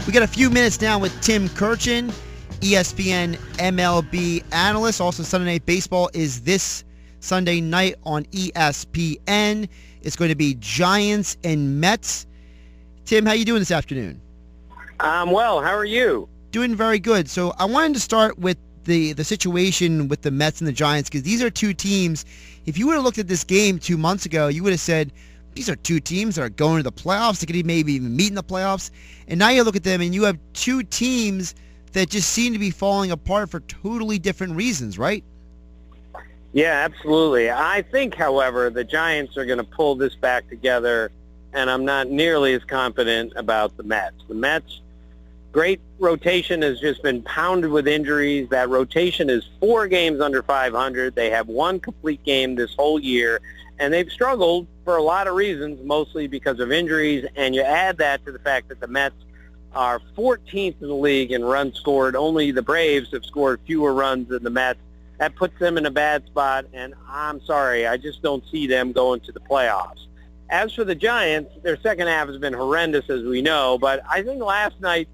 We got a few minutes now with Tim Kurkjian, ESPN MLB analyst. Also, Sunday Night Baseball is this Sunday night on ESPN. It's going to be Giants and Mets. Tim, how you doing this afternoon? I'm well. How are you? Doing very good. So I wanted to start with the situation with the Mets and the Giants, because these are two teams. If you would have looked at this game 2 months ago, you would have said, these are two teams that are going to the playoffs. They could maybe even meet in the playoffs. And now you look at them and you have two teams that just seem to be falling apart for totally different reasons, right? Yeah, absolutely. I think, however, the Giants are going to pull this back together, and I'm not nearly as confident about the Mets. The Mets, great rotation, has just been pounded with injuries. That rotation is 4 games under 500. They have 1 complete game this whole year, and they've struggled for a lot of reasons, mostly because of injuries. And you add that to the fact that the Mets are 14th in the league in runs scored. Only the Braves have scored fewer runs than the Mets. That puts them in a bad spot, and I'm sorry, I just don't see them going to the playoffs. As for the Giants, their second half has been horrendous, as we know, but I think last night,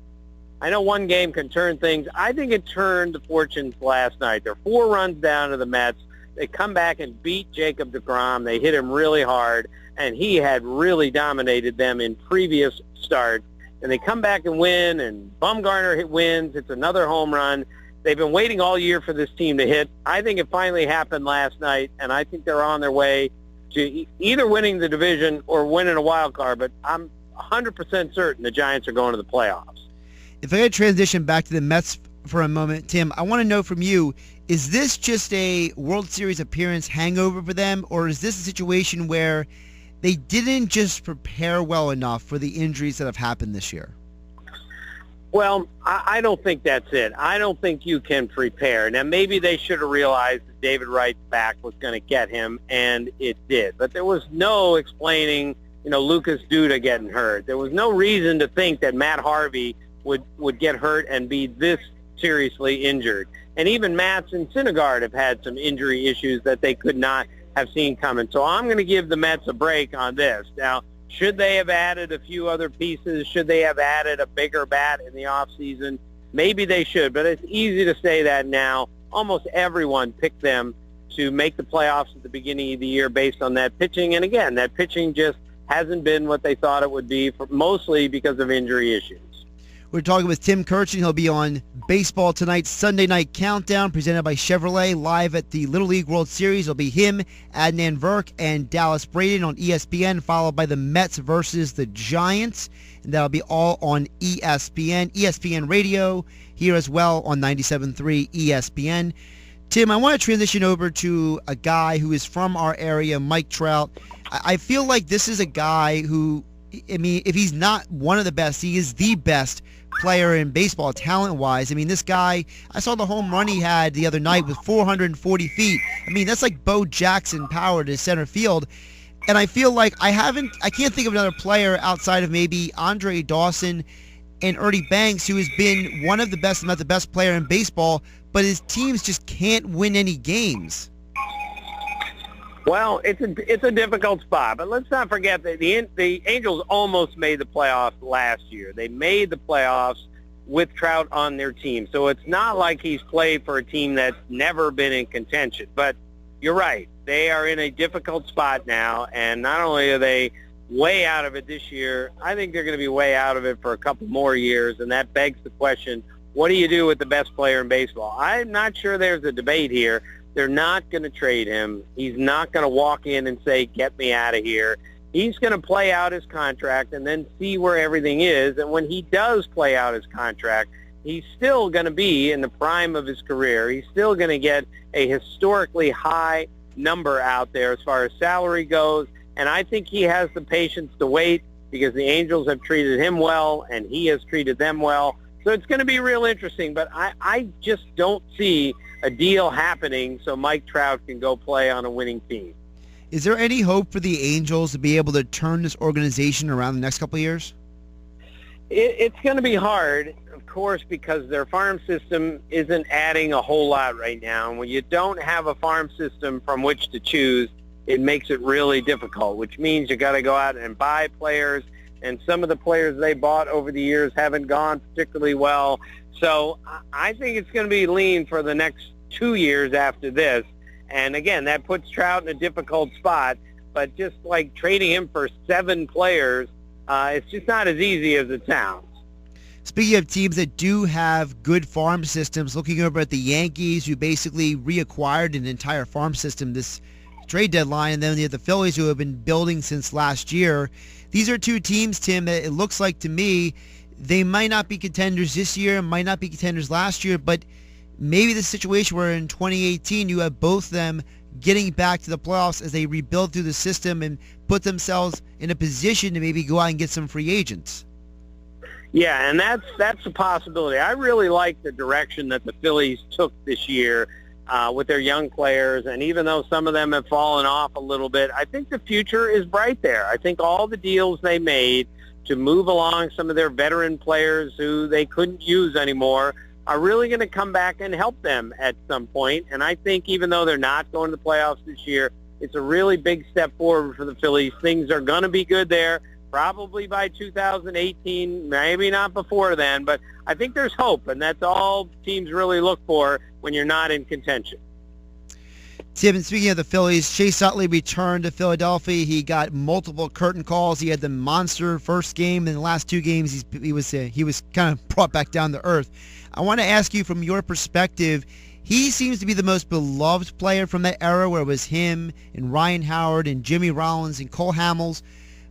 I know one game can turn things. I think it turned the fortunes last night. They're 4 runs down to the Mets. They come back and beat Jacob deGrom. They hit him really hard, and he had really dominated them in previous starts. And they come back and win, and Bumgarner wins. It's another home run. They've been waiting all year for this team to hit. I think it finally happened last night, and I think they're on their way to either winning the division or winning a wild card. But I'm 100% certain the Giants are going to the playoffs. If I could transition back to the Mets for a moment, Tim, I want to know from you, is this just a World Series appearance hangover for them, or is this a situation where they didn't just prepare well enough for the injuries that have happened this year? Well, I don't think that's it. I don't think you can prepare. Now, maybe they should have realized that David Wright's back was going to get him, and it did. But there was no explaining, Lucas Duda getting hurt. There was no reason to think that Matt Harvey would get hurt and be this seriously injured. And even Matz and Syndergaard have had some injury issues that they could not have seen coming. So I'm going to give the Mets a break on this. Now, should they have added a few other pieces? Should they have added a bigger bat in the offseason? Maybe they should, but it's easy to say that now. Almost everyone picked them to make the playoffs at the beginning of the year based on that pitching. And again, that pitching just hasn't been what they thought it would be, mostly because of injury issues. We're talking with Tim Kurkjian. He'll be on Baseball Tonight's Sunday Night Countdown, presented by Chevrolet, live at the Little League World Series. It'll be him, Adnan Virk, and Dallas Braden on ESPN, followed by the Mets versus the Giants. And that'll be all on ESPN, ESPN Radio, here as well on 97.3 ESPN. Tim, I want to transition over to a guy who is from our area, Mike Trout. I feel like this is a guy who, if he's not one of the best, he is the best player in baseball, talent-wise. this guy, I saw the home run he had the other night with 440 feet. That's like Bo Jackson power to center field. And I feel like I can't think of another player outside of maybe Andre Dawson and Ernie Banks who has been one of the best, if not the best player in baseball, but his teams just can't win any games. Well, it's a difficult spot, but let's not forget that the Angels almost made the playoffs last year. They made the playoffs with Trout on their team, so it's not like he's played for a team that's never been in contention. But you're right. They are in a difficult spot now, and not only are they way out of it this year, I think they're going to be way out of it for a couple more years, and that begs the question, what do you do with the best player in baseball? I'm not sure there's a debate here. They're not going to trade him. He's not going to walk in and say, get me out of here. He's going to play out his contract and then see where everything is. And when he does play out his contract, he's still going to be in the prime of his career. He's still going to get a historically high number out there as far as salary goes. And I think he has the patience to wait because the Angels have treated him well and he has treated them well. So it's going to be real interesting. But I just don't see a deal happening so Mike Trout can go play on a winning team. Is there any hope for the Angels to be able to turn this organization around the next couple of years? It's going to be hard, of course, because their farm system isn't adding a whole lot right now. And when you don't have a farm system from which to choose, it makes it really difficult, which means you got to go out and buy players. and some of the players they bought over the years haven't gone particularly well. So I think it's going to be lean for the next 2 years after this. And again, that puts Trout in a difficult spot. But just like trading him for 7 players, it's just not as easy as it sounds. Speaking of teams that do have good farm systems, looking over at the Yankees, who basically reacquired an entire farm system this trade deadline, and then you have the Phillies, who have been building since last year. These are 2 teams, Tim, that it looks like to me they might not be contenders this year, might not be contenders last year, but maybe the situation where in 2018 you have both of them getting back to the playoffs as they rebuild through the system and put themselves in a position to maybe go out and get some free agents. Yeah, and that's a possibility. I really like the direction that the Phillies took this year with their young players, and even though some of them have fallen off a little bit, I think the future is bright there. I think all the deals they made to move along some of their veteran players who they couldn't use anymore are really going to come back and help them at some point. And I think even though they're not going to the playoffs this year, it's a really big step forward for the Phillies. Things are going to be good there. Probably by 2018, maybe not before then, but I think there's hope, and that's all teams really look for when you're not in contention. Tim, speaking of the Phillies, Chase Utley returned to Philadelphia. He got multiple curtain calls. He had the monster first game. In the last 2 games, he was kind of brought back down to earth. I want to ask you, from your perspective, he seems to be the most beloved player from that era where it was him and Ryan Howard and Jimmy Rollins and Cole Hamels.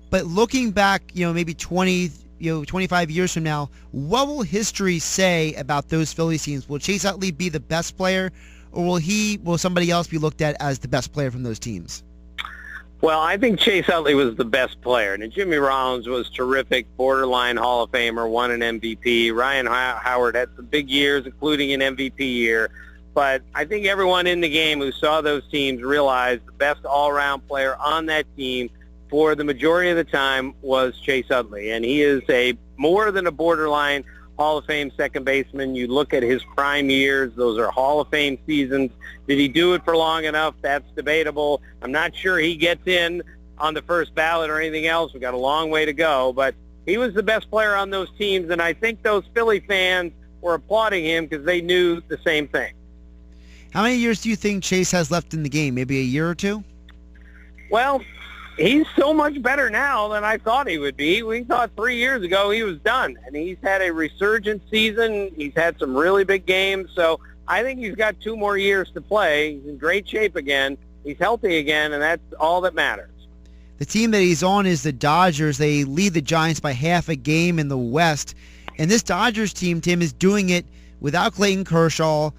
But looking back, maybe 25 years from now, what will history say about those Phillies teams? Will Chase Utley be the best player, or will somebody else be looked at as the best player from those teams? Well, I think Chase Utley was the best player. And Jimmy Rollins was terrific, borderline Hall of Famer, won an MVP. Ryan Howard had some big years, including an MVP year. But I think everyone in the game who saw those teams realized the best all-around player on that team for the majority of the time was Chase Utley. And he is more than a borderline Hall of Fame second baseman. You look at his prime years, those are Hall of Fame seasons. Did he do it for long enough? That's debatable. I'm not sure he gets in on the first ballot or anything else. We've got a long way to go. But he was the best player on those teams, and I think those Philly fans were applauding him because they knew the same thing. How many years do you think Chase has left in the game? Maybe a year or 2? Well, he's so much better now than I thought he would be. We thought 3 years ago he was done, and he's had a resurgent season. He's had some really big games, so I think he's got 2 more years to play. He's in great shape again. He's healthy again, and that's all that matters. The team that he's on is the Dodgers. They lead the Giants by half a game in the West, and this Dodgers team, Tim, is doing it without Clayton Kershaw.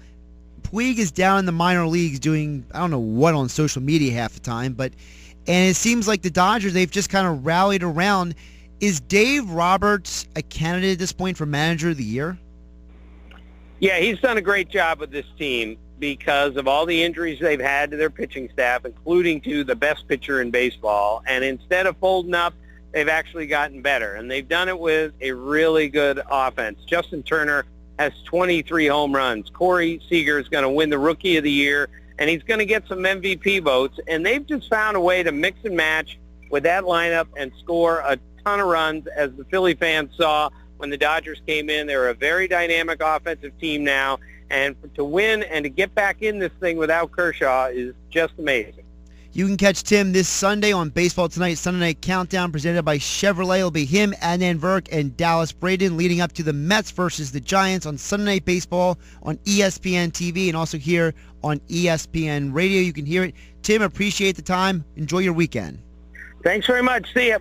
Puig is down in the minor leagues doing, I don't know what, on social media half the time, and it seems like the Dodgers, they've just kind of rallied around. Is Dave Roberts a candidate at this point for Manager of the Year? Yeah, he's done a great job with this team because of all the injuries they've had to their pitching staff, including to the best pitcher in baseball. And instead of folding up, they've actually gotten better. And they've done it with a really good offense. Justin Turner has 23 home runs. Corey Seager is going to win the Rookie of the Year, and he's going to get some MVP votes. And they've just found a way to mix and match with that lineup and score a ton of runs, as the Philly fans saw when the Dodgers came in. They're a very dynamic offensive team now, and to win and to get back in this thing without Kershaw is just amazing. You can catch Tim this Sunday on Baseball Tonight, Sunday Night Countdown, presented by Chevrolet. It'll be him, Adnan Virk, and Dallas Braden, leading up to the Mets versus the Giants on Sunday Night Baseball on ESPN TV and also here on ESPN Radio. You can hear it. Tim, appreciate the time. Enjoy your weekend. Thanks very much. See ya.